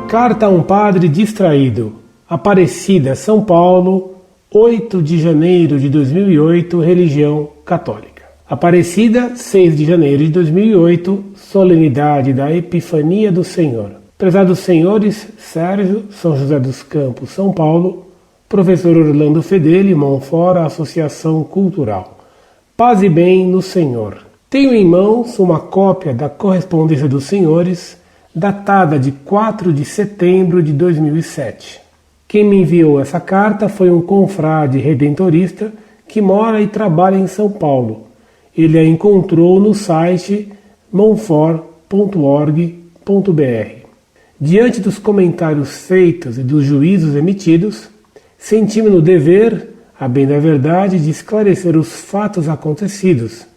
Carta a um padre distraído. Aparecida, São Paulo, 8 de janeiro de 2008, religião católica. Aparecida, 6 de janeiro de 2008, solenidade da Epifania do Senhor. Prezados senhores Sérgio, São José dos Campos, São Paulo, professor Orlando Fedeli, Montfort, Associação Cultural. Paz e bem no Senhor. Tenho em mãos uma cópia da correspondência dos senhores, datada de 4 de setembro de 2007. Quem me enviou essa carta foi um confrade redentorista que mora e trabalha em São Paulo. Ele a encontrou no site montfort.org.br. Diante dos comentários feitos e dos juízos emitidos, senti-me no dever, a bem da verdade, de esclarecer os fatos acontecidos,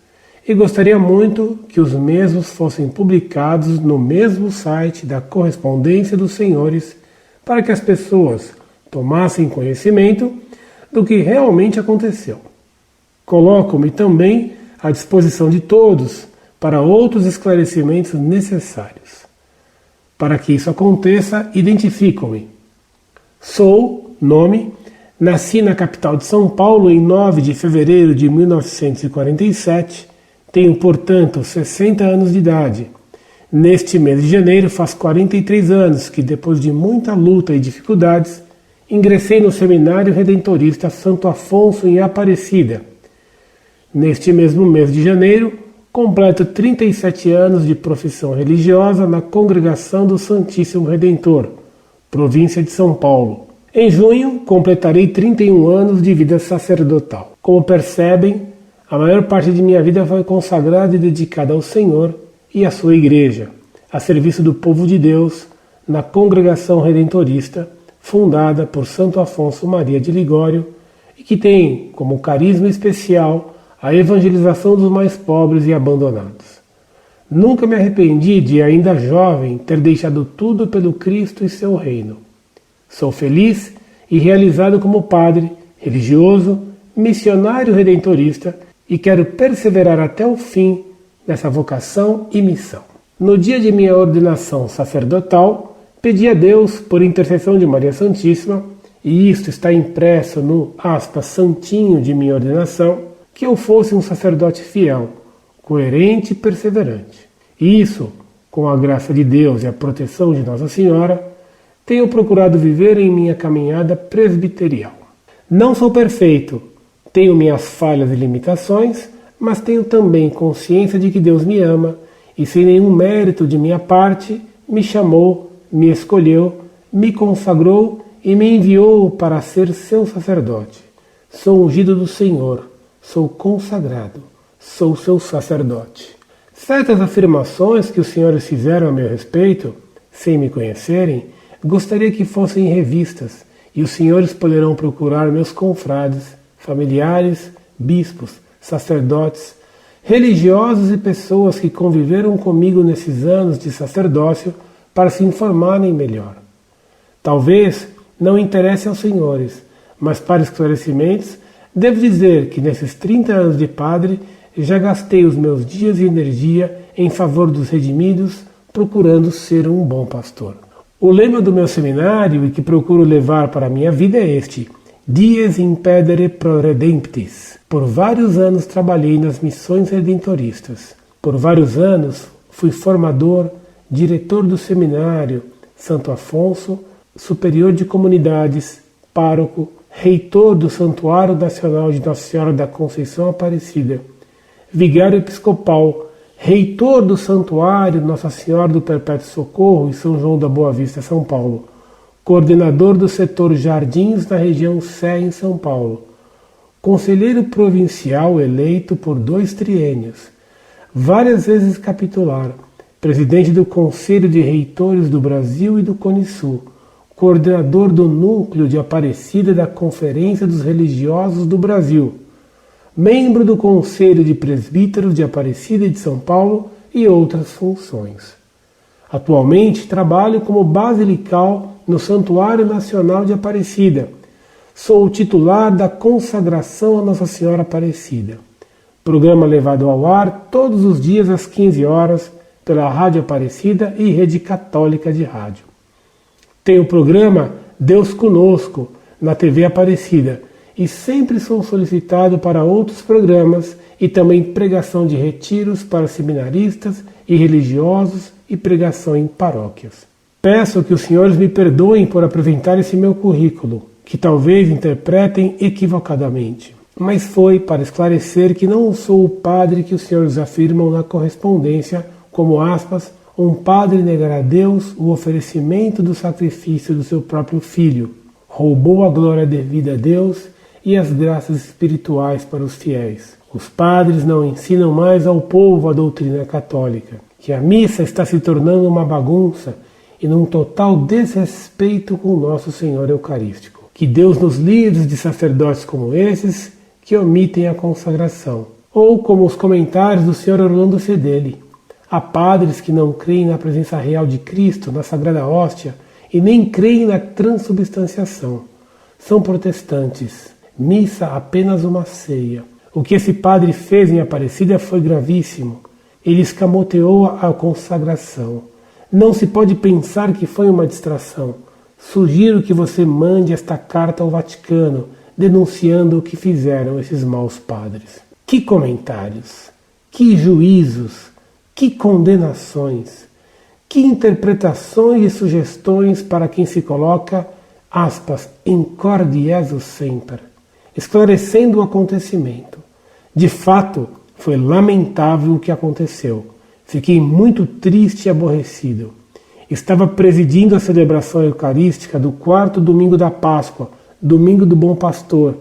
e gostaria muito que os mesmos fossem publicados no mesmo site da correspondência dos senhores, para que as pessoas tomassem conhecimento do que realmente aconteceu. Coloco-me também à disposição de todos para outros esclarecimentos necessários. Para que isso aconteça, identifico-me. Sou, nome, nasci na capital de São Paulo em 9 de fevereiro de 1947, tenho, portanto, 60 anos de idade. Neste mês de janeiro faz 43 anos que, depois de muita luta e dificuldades, ingressei no Seminário Redentorista Santo Afonso em Aparecida. Neste mesmo mês de janeiro, completo 37 anos de profissão religiosa na Congregação do Santíssimo Redentor, província de São Paulo. Em junho, completarei 31 anos de vida sacerdotal. Como percebem, a maior parte de minha vida foi consagrada e dedicada ao Senhor e à sua Igreja, a serviço do povo de Deus, na Congregação Redentorista, fundada por Santo Afonso Maria de Ligório, e que tem como carisma especial a evangelização dos mais pobres e abandonados. Nunca me arrependi de, ainda jovem, ter deixado tudo pelo Cristo e seu reino. Sou feliz e realizado como padre, religioso, missionário redentorista e quero perseverar até o fim nessa vocação e missão. No dia de minha ordenação sacerdotal, pedi a Deus, por intercessão de Maria Santíssima, e isto está impresso no santinho de minha ordenação, que eu fosse um sacerdote fiel, coerente e perseverante. E isso, com a graça de Deus e a proteção de Nossa Senhora, tenho procurado viver em minha caminhada presbiterial. Não sou perfeito, tenho minhas falhas e limitações, mas tenho também consciência de que Deus me ama e, sem nenhum mérito de minha parte, me chamou, me escolheu, me consagrou e me enviou para ser seu sacerdote. Sou ungido do Senhor, sou consagrado, sou seu sacerdote. Certas afirmações que os senhores fizeram a meu respeito, sem me conhecerem, gostaria que fossem revistas, e os senhores poderão procurar meus confrades, familiares, bispos, sacerdotes, religiosos e pessoas que conviveram comigo nesses anos de sacerdócio para se informarem melhor. Talvez não interesse aos senhores, mas para esclarecimentos, devo dizer que nesses 30 anos de padre já gastei os meus dias e energia em favor dos redimidos, procurando ser um bom pastor. O lema do meu seminário e que procuro levar para a minha vida é este: Dies impedere pro redemptis. Por vários anos trabalhei nas missões redentoristas. Por vários anos fui formador, diretor do seminário Santo Afonso, superior de comunidades, pároco, reitor do Santuário Nacional de Nossa Senhora da Conceição Aparecida, vigário episcopal, reitor do Santuário Nossa Senhora do Perpétuo Socorro em São João da Boa Vista, São Paulo, coordenador do setor Jardins na região Sé, em São Paulo, conselheiro provincial eleito por 2 triênios, várias vezes capitular, presidente do Conselho de Reitores do Brasil e do CONISU, coordenador do Núcleo de Aparecida da Conferência dos Religiosos do Brasil, membro do Conselho de Presbíteros de Aparecida e de São Paulo e outras funções. Atualmente trabalho como basilical no Santuário Nacional de Aparecida. Sou o titular da consagração a Nossa Senhora Aparecida. Programa levado ao ar todos os dias às 15 horas pela Rádio Aparecida e Rede Católica de Rádio. Tem o programa Deus Conosco na TV Aparecida e sempre sou solicitado para outros programas e também pregação de retiros para seminaristas e religiosos e pregação em paróquias. Peço que os senhores me perdoem por apresentar esse meu currículo, que talvez interpretem equivocadamente, mas foi para esclarecer que não sou o padre que os senhores afirmam na correspondência, como aspas, um padre negará a Deus o oferecimento do sacrifício do seu próprio filho, roubou a glória devida a Deus e as graças espirituais para os fiéis. Os padres não ensinam mais ao povo a doutrina católica, que a missa está se tornando uma bagunça e num total desrespeito com o nosso Senhor Eucarístico. Que Deus nos livre de sacerdotes como esses que omitem a consagração. Ou como os comentários do Sr. Orlando Fedeli. Há padres que não creem na presença real de Cristo, na Sagrada Hóstia, e nem creem na transubstanciação. São protestantes. Missa apenas uma ceia. O que esse padre fez em Aparecida foi gravíssimo. Ele escamoteou a consagração. Não se pode pensar que foi uma distração. Sugiro que você mande esta carta ao Vaticano, denunciando o que fizeram esses maus padres. Que comentários, que juízos, que condenações, que interpretações e sugestões para quem se coloca, aspas, in cor Jesus semper, esclarecendo o acontecimento. De fato, foi lamentável o que aconteceu. Fiquei muito triste e aborrecido. Estava presidindo a celebração eucarística do 4º domingo da Páscoa, domingo do Bom Pastor,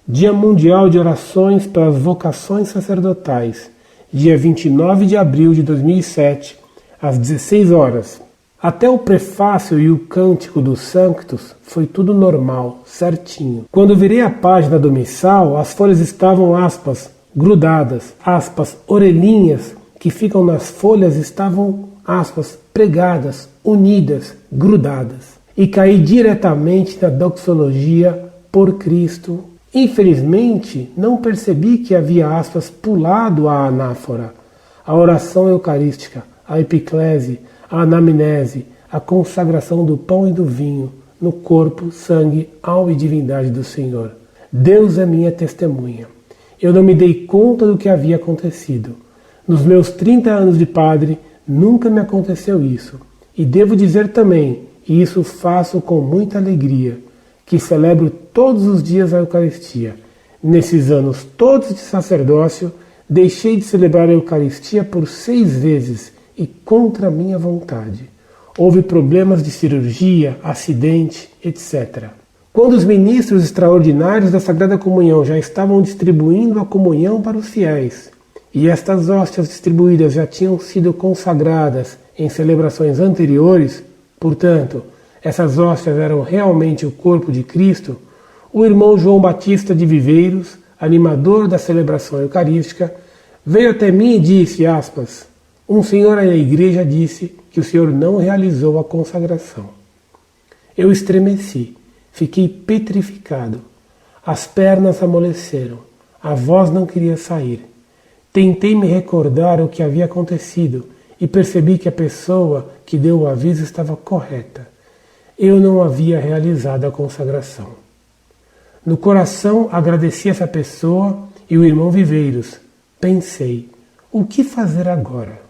Dia Mundial de Orações pelas Vocações Sacerdotais, dia 29 de abril de 2007, às 16 horas. Até o prefácio e o cântico dos Sanctus foi tudo normal, certinho. Quando virei a página do missal, as folhas estavam, aspas, grudadas, aspas, orelhinhas que ficam nas folhas estavam, aspas, pregadas, unidas, grudadas. E caí diretamente na doxologia por Cristo. Infelizmente, não percebi que havia, aspas, pulado a anáfora, a oração eucarística, a epiclese, a anamnese, a consagração do pão e do vinho, no corpo, sangue, alma e divindade do Senhor. Deus é minha testemunha. Eu não me dei conta do que havia acontecido. Nos meus 30 anos de padre, nunca me aconteceu isso. E devo dizer também, e isso faço com muita alegria, que celebro todos os dias a Eucaristia. Nesses anos todos de sacerdócio, deixei de celebrar a Eucaristia por 6 vezes e contra minha vontade. Houve problemas de cirurgia, acidente, etc. Quando os ministros extraordinários da Sagrada Comunhão já estavam distribuindo a comunhão para os fiéis, e estas hóstias distribuídas já tinham sido consagradas em celebrações anteriores, portanto, essas hóstias eram realmente o corpo de Cristo, o irmão João Batista de Viveiros, animador da celebração eucarística, veio até mim e disse, aspas, um senhor da igreja disse que o senhor não realizou a consagração. Eu estremeci, fiquei petrificado, as pernas amoleceram, a voz não queria sair. Tentei me recordar o que havia acontecido e percebi que a pessoa que deu o aviso estava correta. Eu não havia realizado a consagração. No coração agradeci essa pessoa e o irmão Viveiros. Pensei, o que fazer agora?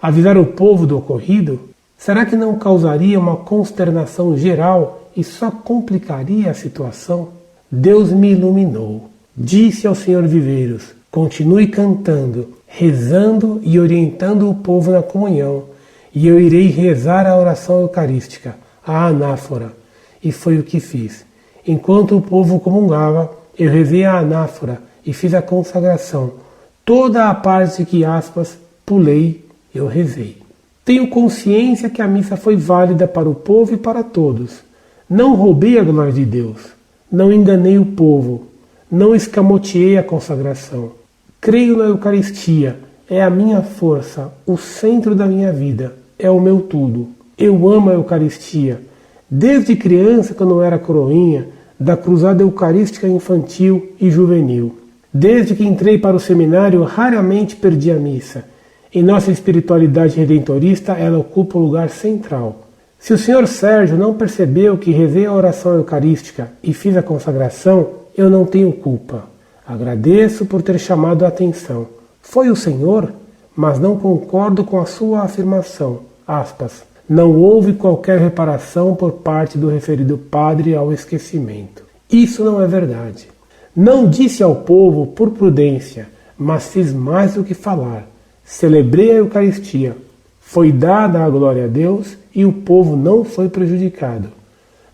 Avisar o povo do ocorrido? Será que não causaria uma consternação geral e só complicaria a situação? Deus me iluminou. Disse ao senhor Viveiros, continue cantando, rezando e orientando o povo na comunhão, e eu irei rezar a oração eucarística, a anáfora. E foi o que fiz. Enquanto o povo comungava, eu rezei a anáfora e fiz a consagração. Toda a parte que, aspas, pulei, eu rezei. Tenho consciência que a missa foi válida para o povo e para todos. Não roubei a glória de Deus. Não enganei o povo. Não escamoteei a consagração. Creio na Eucaristia. É a minha força, o centro da minha vida. É o meu tudo. Eu amo a Eucaristia. Desde criança, quando eu era coroinha, da cruzada eucarística infantil e juvenil. Desde que entrei para o seminário, raramente perdi a missa. Em nossa espiritualidade redentorista, ela ocupa um lugar central. Se o Sr. Sérgio não percebeu que rezei a oração eucarística e fiz a consagração, eu não tenho culpa. Agradeço por ter chamado a atenção. Foi o Senhor, mas não concordo com a sua afirmação. Aspas. Não houve qualquer reparação por parte do referido padre ao esquecimento. Isso não é verdade. Não disse ao povo por prudência, mas fiz mais do que falar. Celebrei a Eucaristia. Foi dada a glória a Deus e o povo não foi prejudicado.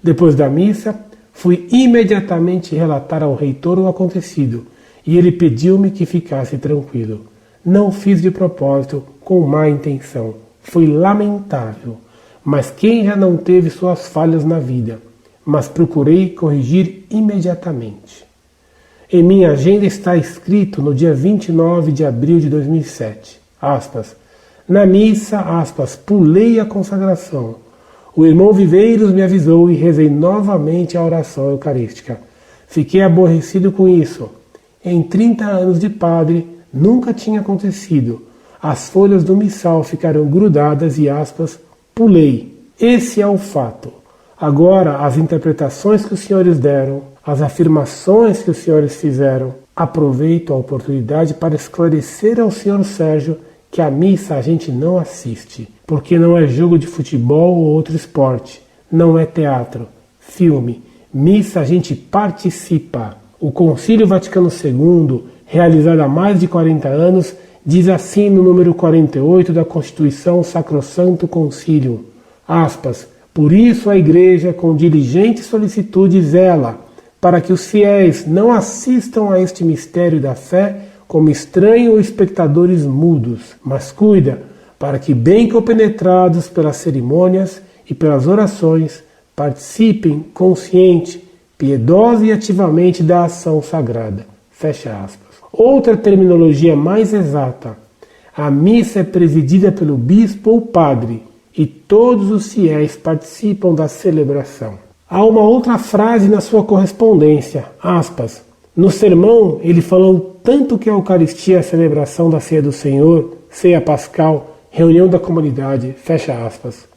Depois da missa, fui imediatamente relatar ao reitor o acontecido e ele pediu-me que ficasse tranquilo. Não fiz de propósito, com má intenção. Foi lamentável. Mas quem já não teve suas falhas na vida? Mas procurei corrigir imediatamente. Em minha agenda está escrito no dia 29 de abril de 2007, aspas, na missa, aspas, pulei a consagração. O irmão Viveiros me avisou e rezei novamente a oração eucarística. Fiquei aborrecido com isso. Em 30 anos de padre, nunca tinha acontecido. As folhas do missal ficaram grudadas e, aspas, pulei. Esse é o fato. Agora, as interpretações que os senhores deram, as afirmações que os senhores fizeram, aproveito a oportunidade para esclarecer ao senhor Sérgio que a missa a gente não assiste, porque não é jogo de futebol ou outro esporte, não é teatro, filme. Missa a gente participa. O Concílio Vaticano II, realizado há mais de 40 anos, diz assim no número 48 da Constituição Sacrosanto Concilium, aspas, por isso a Igreja com diligente solicitude zela para que os fiéis não assistam a este mistério da fé como estranhos ou espectadores mudos, mas cuida para que, bem compenetrados pelas cerimônias e pelas orações, participem consciente, piedosa e ativamente da ação sagrada. Fecha aspas. Outra terminologia mais exata. A missa é presidida pelo bispo ou padre e todos os fiéis participam da celebração. Há uma outra frase na sua correspondência, aspas, no sermão ele falou tanto que a Eucaristia é a celebração da ceia do Senhor, ceia pascal, reunião da comunidade, fecha aspas.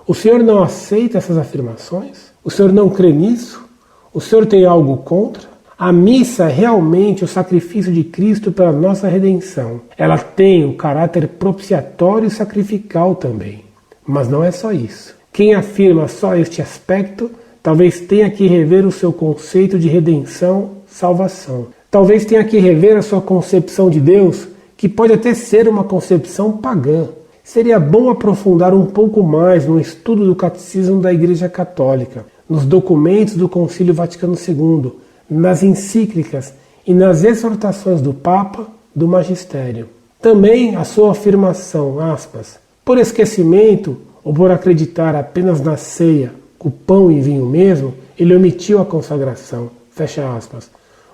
O senhor não aceita essas afirmações? O senhor não crê nisso? O senhor tem algo contra? A missa é realmente o sacrifício de Cristo pela nossa redenção. Ela tem o caráter propiciatório e sacrificial também. Mas não é só isso. Quem afirma só este aspecto, talvez tenha que rever o seu conceito de redenção, salvação. Talvez tenha que rever a sua concepção de Deus, que pode até ser uma concepção pagã. Seria bom aprofundar um pouco mais no estudo do Catecismo da Igreja Católica, nos documentos do Concílio Vaticano II, nas encíclicas e nas exortações do Papa, do Magistério. Também a sua afirmação, aspas, por esquecimento ou por acreditar apenas na ceia, com pão e vinho mesmo, ele omitiu a consagração, fecha aspas.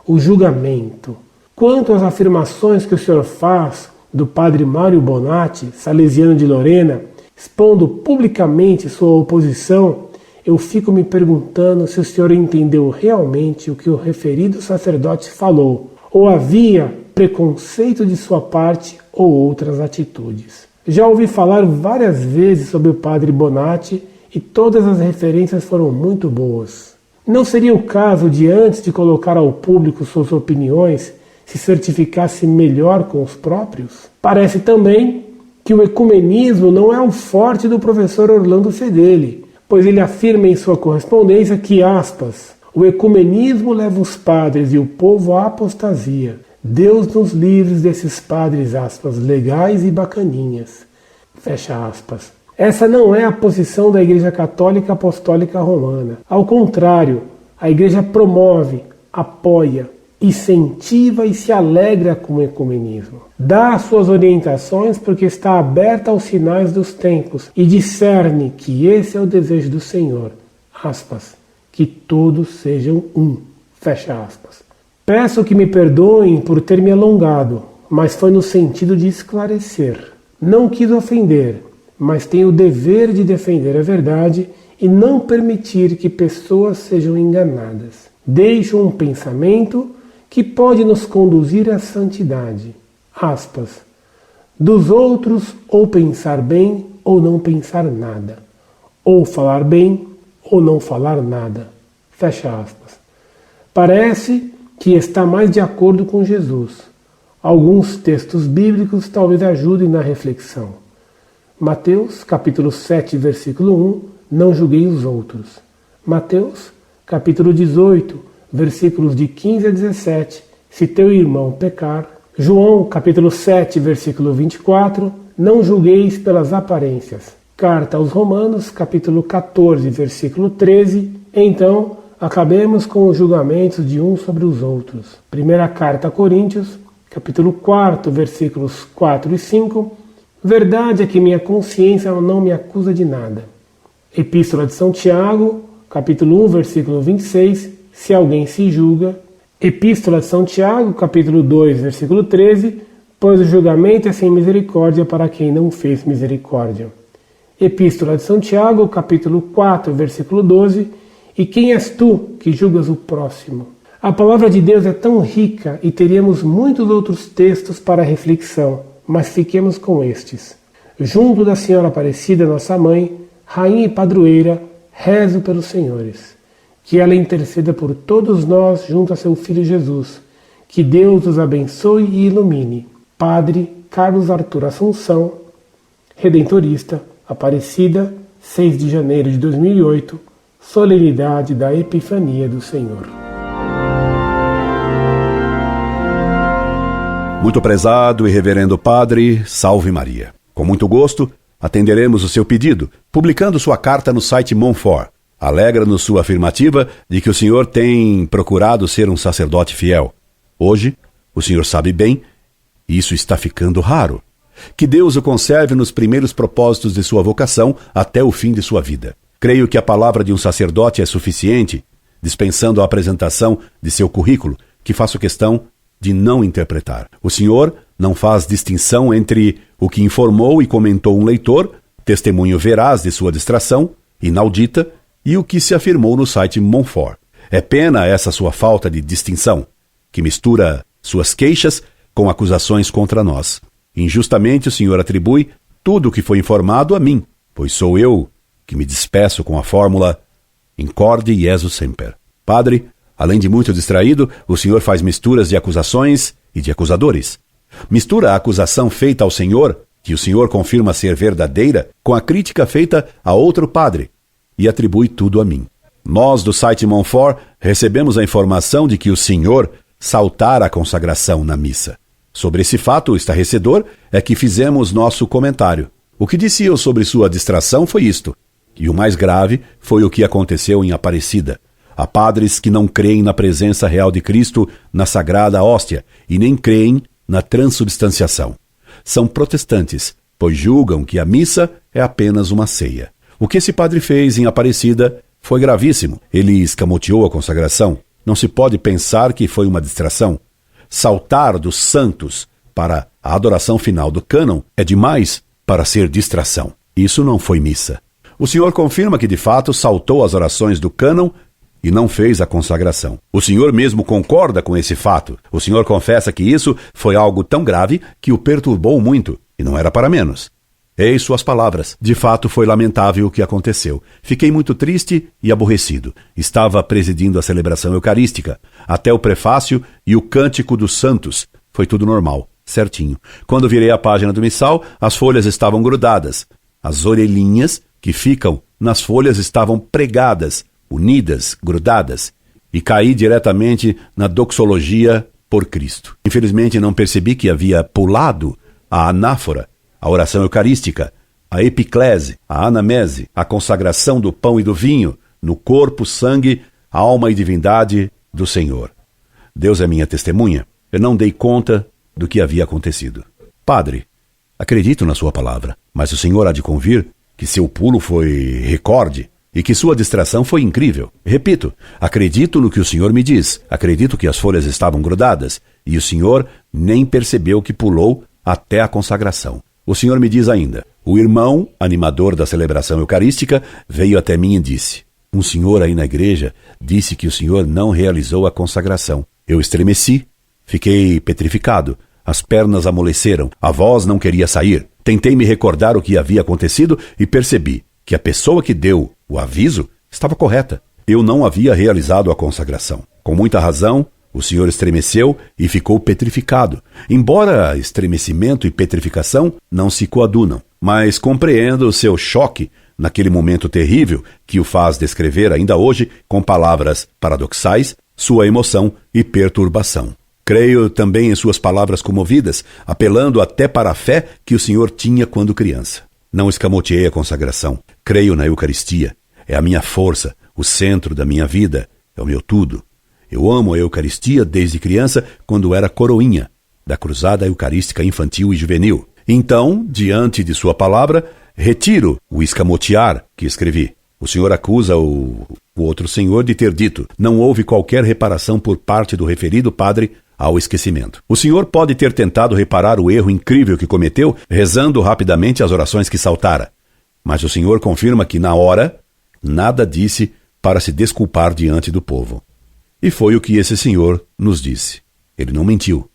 O julgamento. Quanto às afirmações que o senhor faz do padre Mário Bonatti, salesiano de Lorena, expondo publicamente sua oposição, eu fico me perguntando se o senhor entendeu realmente o que o referido sacerdote falou, ou havia preconceito de sua parte ou outras atitudes. Já ouvi falar várias vezes sobre o padre Bonatti e todas as referências foram muito boas. Não seria o caso de, antes de colocar ao público suas opiniões, se certificasse melhor com os próprios? Parece também que o ecumenismo não é o forte do professor Orlando Fedeli, pois ele afirma em sua correspondência que, aspas, o ecumenismo leva os padres e o povo à apostasia. Deus nos livre desses padres, aspas, legais e bacaninhas. Fecha aspas. Essa não é a posição da Igreja Católica Apostólica Romana. Ao contrário, a Igreja promove, apoia, incentiva e se alegra com o ecumenismo. Dá as suas orientações porque está aberta aos sinais dos tempos e discerne que esse é o desejo do Senhor. Aspas. Que todos sejam um. Fecha aspas. Peço que me perdoem por ter me alongado, mas foi no sentido de esclarecer. Não quis ofender, mas tenho o dever de defender a verdade e não permitir que pessoas sejam enganadas. Deixo um pensamento que pode nos conduzir à santidade. Aspas. Dos outros, ou pensar bem ou não pensar nada. ou falar bem ou não falar nada. Fecha aspas. Parece que está mais de acordo com Jesus. Alguns textos bíblicos talvez ajudem na reflexão. Mateus, capítulo 7, versículo 1, não julguei os outros. Mateus, capítulo 18, versículos de 15 a 17, se teu irmão pecar. João, capítulo 7, versículo 24, não julgueis pelas aparências. Carta aos Romanos, capítulo 14, versículo 13, então acabemos com os julgamentos de uns sobre os outros. Primeira carta a Coríntios, capítulo 4, versículos 4 e 5, verdade é que minha consciência não me acusa de nada. Epístola de São Tiago, capítulo 1, versículo 26, se alguém se julga. Epístola de São Tiago, capítulo 2, versículo 13, pois o julgamento é sem misericórdia para quem não fez misericórdia. Epístola de São Tiago, capítulo 4, versículo 12, e quem és tu que julgas o próximo? A palavra de Deus é tão rica e teríamos muitos outros textos para reflexão, mas fiquemos com estes. Junto da Senhora Aparecida, nossa mãe, Rainha e Padroeira, rezo pelos senhores. Que ela interceda por todos nós junto a seu Filho Jesus. Que Deus os abençoe e ilumine. Padre Carlos Arthur Assunção, Redentorista, Aparecida, 6 de janeiro de 2008, solenidade da Epifania do Senhor. Muito prezado e reverendo Padre, salve Maria. Com muito gosto, atenderemos o seu pedido, publicando sua carta no site Montfort. Alegra-nos sua afirmativa de que o senhor tem procurado ser um sacerdote fiel. Hoje, o senhor sabe bem, isso está ficando raro. Que Deus o conserve nos primeiros propósitos de sua vocação até o fim de sua vida. Creio que a palavra de um sacerdote é suficiente, dispensando a apresentação de seu currículo, que faço questão de não interpretar. O senhor não faz distinção entre o que informou e comentou um leitor, testemunho veraz de sua distração, inaudita, e o que se afirmou no site Montfort. É pena essa sua falta de distinção, que mistura suas queixas com acusações contra nós. Injustamente o senhor atribui tudo o que foi informado a mim, pois sou eu que me despeço com a fórmula Incorde Jesus Semper. Padre, além de muito distraído, o senhor faz misturas de acusações e de acusadores. Mistura a acusação feita ao senhor, que o senhor confirma ser verdadeira, com a crítica feita a outro padre, e atribui tudo a mim. Nós, do site Montfort, recebemos a informação de que o senhor saltara a consagração na missa. Sobre esse fato estarrecedor é que fizemos nosso comentário. O que disse eu sobre sua distração foi isto. E o mais grave foi o que aconteceu em Aparecida. Há padres que não creem na presença real de Cristo na Sagrada Hóstia e nem creem na transubstanciação. São protestantes, pois julgam que a missa é apenas uma ceia. O que esse padre fez em Aparecida foi gravíssimo. Ele escamoteou a consagração. Não se pode pensar que foi uma distração. Saltar dos santos para a adoração final do cânon é demais para ser distração. Isso não foi missa. O senhor confirma que de fato saltou as orações do cânon e não fez a consagração. O senhor mesmo concorda com esse fato. O senhor confessa que isso foi algo tão grave que o perturbou muito, e não era para menos. Eis suas palavras. De fato, foi lamentável o que aconteceu. Fiquei muito triste e aborrecido. Estava presidindo a celebração eucarística. Até o prefácio e o cântico dos santos. Foi tudo normal, certinho. Quando virei a página do missal, as folhas estavam grudadas. As orelhinhas que ficam nas folhas estavam pregadas, unidas, grudadas. E caí diretamente na doxologia por Cristo. Infelizmente, não percebi que havia pulado a anáfora, a oração eucarística, a epiclese, a anamese, a consagração do pão e do vinho, no corpo, sangue, alma e divindade do Senhor. Deus é minha testemunha. Eu não dei conta do que havia acontecido. Padre, acredito na sua palavra, mas o senhor há de convir que seu pulo foi recorde e que sua distração foi incrível. Repito, acredito no que o senhor me diz. Acredito que as folhas estavam grudadas e o senhor nem percebeu que pulou até a consagração. O senhor me diz ainda, o irmão, animador da celebração eucarística, veio até mim e disse, um senhor aí na igreja disse que o senhor não realizou a consagração. Eu estremeci, fiquei petrificado, as pernas amoleceram, a voz não queria sair. Tentei me recordar o que havia acontecido e percebi que a pessoa que deu o aviso estava correta. Eu não havia realizado a consagração. Com muita razão, o senhor estremeceu e ficou petrificado. Embora estremecimento e petrificação não se coadunam, mas compreendo o seu choque naquele momento terrível que o faz descrever ainda hoje com palavras paradoxais sua emoção e perturbação. Creio também em suas palavras comovidas, apelando até para a fé que o senhor tinha quando criança. Não escamoteei a consagração. Creio na Eucaristia. É a minha força, o centro da minha vida, é o meu tudo. Eu amo a Eucaristia desde criança, quando era coroinha da Cruzada Eucarística Infantil e Juvenil. Então, diante de sua palavra, retiro o escamotear que escrevi. O senhor acusa o outro senhor de ter dito: não houve qualquer reparação por parte do referido padre ao esquecimento. O senhor pode ter tentado reparar o erro incrível que cometeu, rezando rapidamente as orações que saltara. Mas o senhor confirma que, na hora, nada disse para se desculpar diante do povo. E foi o que esse senhor nos disse. Ele não mentiu.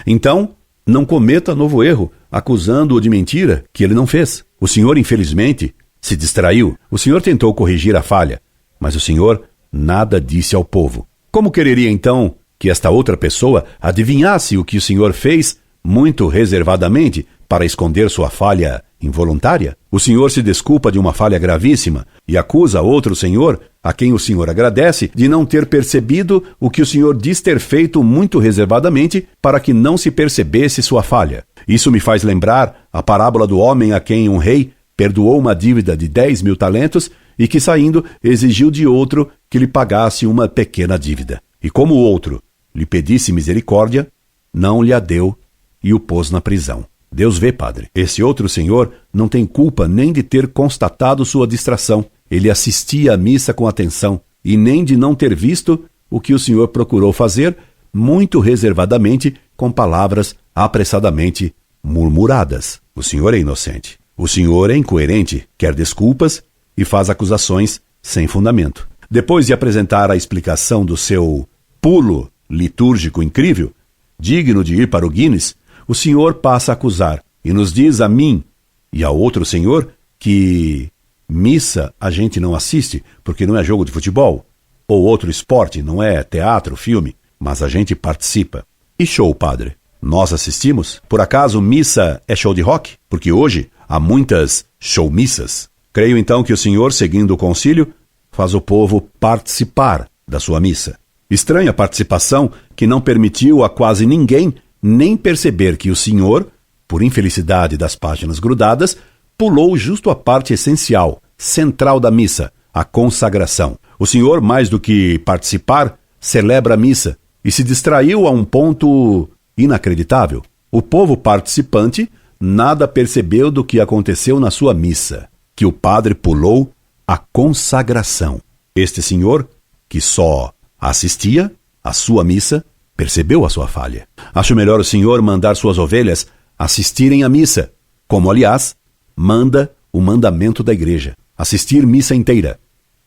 Então, não cometa novo erro, acusando-o de mentira que ele não fez. O senhor, infelizmente, se distraiu. O senhor tentou corrigir a falha, mas o senhor nada disse ao povo. Como quereria, então, que esta outra pessoa adivinhasse o que o senhor fez muito reservadamente para esconder sua falha involuntária? O senhor se desculpa de uma falha gravíssima e acusa outro senhor, a quem o senhor agradece, de não ter percebido o que o senhor diz ter feito muito reservadamente para que não se percebesse sua falha. Isso me faz lembrar a parábola do homem a quem um rei perdoou uma dívida de 10.000 talentos e que, saindo, exigiu de outro que lhe pagasse uma pequena dívida. E como o outro lhe pedisse misericórdia, não lhe a deu e o pôs na prisão. Deus vê, padre. Esse outro senhor não tem culpa nem de ter constatado sua distração. Ele assistia à missa com atenção e nem de não ter visto o que o senhor procurou fazer, muito reservadamente, com palavras apressadamente murmuradas. O senhor é inocente. O senhor é incoerente, quer desculpas e faz acusações sem fundamento. Depois de apresentar a explicação do seu pulo litúrgico incrível, digno de ir para o Guinness, o senhor passa a acusar e nos diz a mim e ao outro senhor que missa a gente não assiste porque não é jogo de futebol, ou outro esporte, não é teatro, filme, mas a gente participa. E show, padre? Nós assistimos? Por acaso missa é show de rock? Porque hoje há muitas showmissas. Creio então que o senhor, seguindo o concílio, faz o povo participar da sua missa. Estranha participação que não permitiu a quase ninguém nem perceber que o senhor, por infelicidade das páginas grudadas, pulou justo a parte essencial, central da missa, a consagração. O senhor, mais do que participar, celebra a missa e se distraiu a um ponto inacreditável. O povo participante nada percebeu do que aconteceu na sua missa, que o padre pulou a consagração. Este senhor, que só assistia à sua missa, percebeu a sua falha. Acho melhor o senhor mandar suas ovelhas assistirem à missa, como, aliás, manda o mandamento da igreja: assistir missa inteira,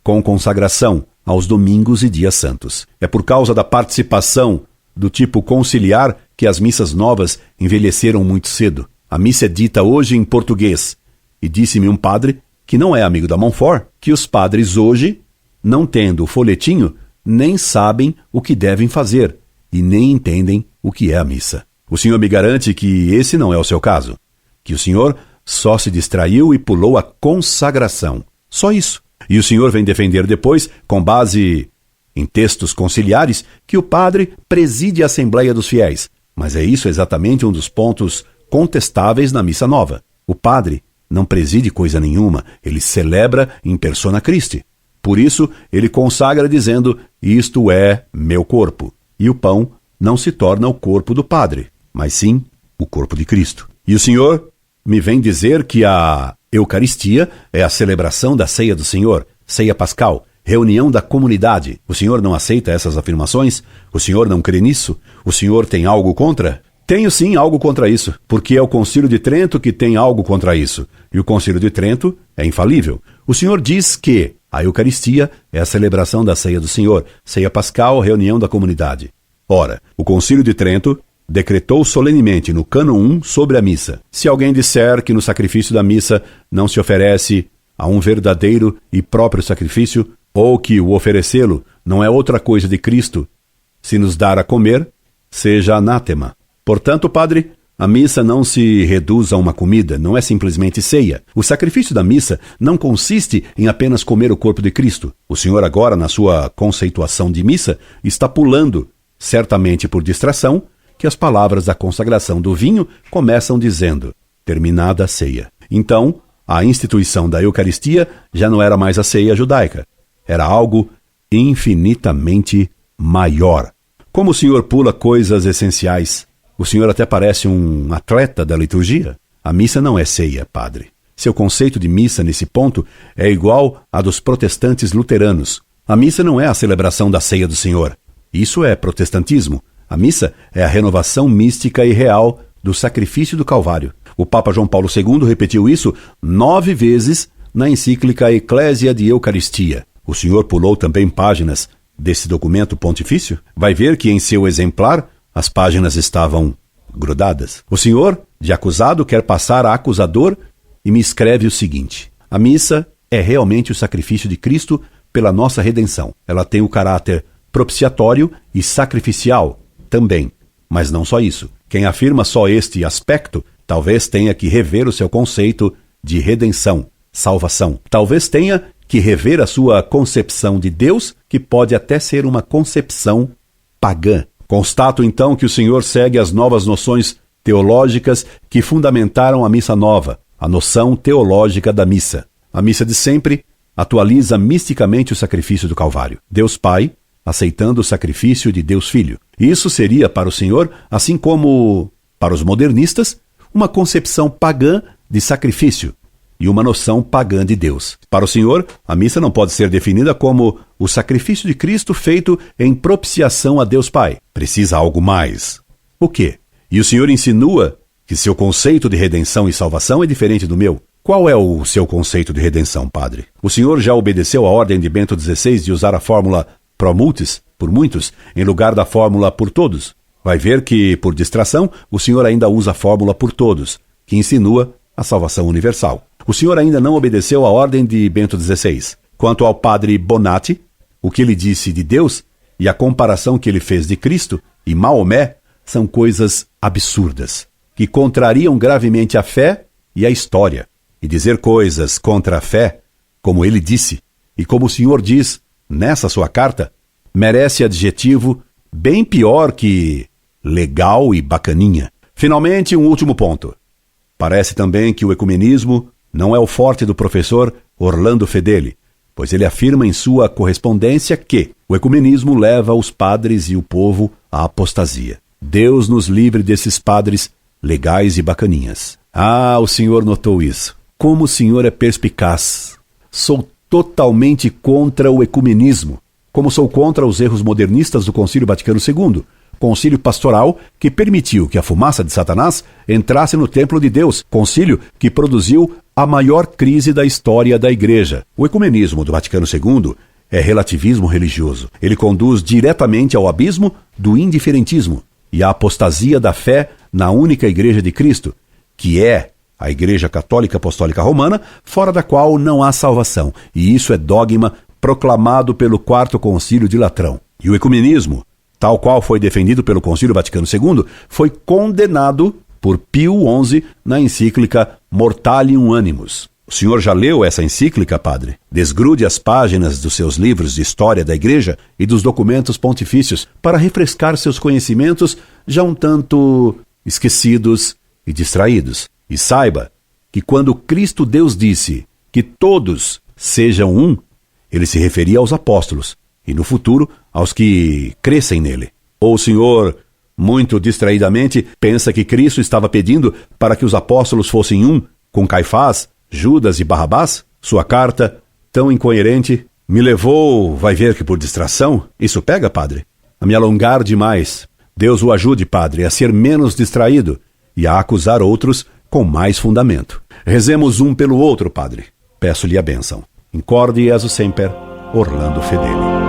com consagração aos domingos e dias santos. É por causa da participação do tipo conciliar que as missas novas envelheceram muito cedo. A missa é dita hoje em português, e disse-me um padre, que não é amigo da Montfort, que os padres hoje, não tendo o folhetinho, nem sabem o que devem fazer e nem entendem o que é a missa. O senhor me garante que esse não é o seu caso, que o senhor só se distraiu e pulou a consagração. Só isso. E o senhor vem defender depois, com base em textos conciliares, que o padre preside a Assembleia dos Fiéis. Mas é isso exatamente um dos pontos contestáveis na missa nova. O padre não preside coisa nenhuma, ele celebra in persona Christi. Por isso, ele consagra dizendo: isto é meu corpo. E o pão não se torna o corpo do padre, mas sim o corpo de Cristo. E o senhor me vem dizer que a Eucaristia é a celebração da ceia do Senhor, ceia pascal, reunião da comunidade. O senhor não aceita essas afirmações? O senhor não crê nisso? O senhor tem algo contra? Tenho sim algo contra isso, porque é o Concílio de Trento que tem algo contra isso. E o Concílio de Trento é infalível. O senhor diz que a Eucaristia é a celebração da ceia do Senhor, ceia pascal, reunião da comunidade. Ora, o Concílio de Trento decretou solenemente no cânon 1 sobre a missa: se alguém disser que no sacrifício da missa não se oferece a um verdadeiro e próprio sacrifício, ou que o oferecê-lo não é outra coisa de Cristo, se nos dar a comer, seja anátema. Portanto, Padre, a missa não se reduz a uma comida, não é simplesmente ceia. O sacrifício da missa não consiste em apenas comer o corpo de Cristo. O Senhor agora, na sua conceituação de missa, está pulando, certamente por distração, que as palavras da consagração do vinho começam dizendo, terminada a ceia. Então, a instituição da Eucaristia já não era mais a ceia judaica. Era algo infinitamente maior. Como o Senhor pula coisas essenciais, o Senhor até parece um atleta da liturgia. A missa não é ceia, Padre. Seu conceito de missa nesse ponto é igual a dos protestantes luteranos. A missa não é a celebração da ceia do Senhor. Isso é protestantismo. A missa é a renovação mística e real do sacrifício do Calvário. O Papa João Paulo II repetiu isso 9 vezes na encíclica Ecclesia de Eucaristia. O Senhor pulou também páginas desse documento pontifício? Vai ver que em seu exemplar as páginas estavam grudadas. O Senhor, de acusado, quer passar a acusador e me escreve o seguinte: a missa é realmente o sacrifício de Cristo pela nossa redenção. Ela tem o caráter propiciatório e sacrificial também. Mas não só isso. Quem afirma só este aspecto, talvez tenha que rever o seu conceito de redenção, salvação. Talvez tenha que rever a sua concepção de Deus, que pode até ser uma concepção pagã. Constato, então, que o Senhor segue as novas noções teológicas que fundamentaram a missa nova, a noção teológica da missa. A missa de sempre atualiza misticamente o sacrifício do Calvário. Deus Pai aceitando o sacrifício de Deus Filho. Isso seria para o Senhor, assim como para os modernistas, uma concepção pagã de sacrifício e uma noção pagã de Deus. Para o Senhor, a missa não pode ser definida como o sacrifício de Cristo feito em propiciação a Deus Pai. Precisa algo mais. O quê? E o Senhor insinua que seu conceito de redenção e salvação é diferente do meu. Qual é o seu conceito de redenção, Padre? O Senhor já obedeceu à ordem de Bento XVI de usar a fórmula pro multis, por muitos, em lugar da fórmula por todos. Vai ver que, por distração, o Senhor ainda usa a fórmula por todos, que insinua a salvação universal. O Senhor ainda não obedeceu à ordem de Bento XVI. Quanto ao padre Bonatti, o que ele disse de Deus e a comparação que ele fez de Cristo e Maomé são coisas absurdas, que contrariam gravemente a fé e a história. E dizer coisas contra a fé, como ele disse, e como o Senhor diz nessa sua carta, merece adjetivo bem pior que legal e bacaninha. Finalmente, um último ponto. Parece também que o ecumenismo não é o forte do professor Orlando Fedeli, pois ele afirma em sua correspondência que o ecumenismo leva os padres e o povo à apostasia. Deus nos livre desses padres legais e bacaninhas. Ah, o senhor notou isso. Como o senhor é perspicaz. Sou totalmente contra o ecumenismo, como sou contra os erros modernistas do Concílio Vaticano II, concílio pastoral que permitiu que a fumaça de Satanás entrasse no templo de Deus, concílio que produziu a maior crise da história da Igreja. O ecumenismo do Vaticano II é relativismo religioso. Ele conduz diretamente ao abismo do indiferentismo e à apostasia da fé na única Igreja de Cristo, que é a Igreja Católica Apostólica Romana, fora da qual não há salvação. E isso é dogma proclamado pelo Quarto Concílio de Latrão. E o ecumenismo, tal qual foi defendido pelo Concílio Vaticano II, foi condenado por Pio XI na encíclica Mortalium Animus. O senhor já leu essa encíclica, padre? Desgrude as páginas dos seus livros de história da Igreja e dos documentos pontifícios para refrescar seus conhecimentos já um tanto esquecidos e distraídos. E saiba que quando Cristo Deus disse que todos sejam um, ele se referia aos apóstolos e no futuro aos que crescem nele. Ou o senhor, muito distraidamente, pensa que Cristo estava pedindo para que os apóstolos fossem um com Caifás, Judas e Barrabás? Sua carta, tão incoerente, me levou, vai ver que por distração, isso pega, padre, a me alongar demais. Deus o ajude, padre, a ser menos distraído e a acusar outros com mais fundamento. Rezemos um pelo outro, padre. Peço-lhe a bênção. Incorde Jesus Semper, Orlando Fedeli.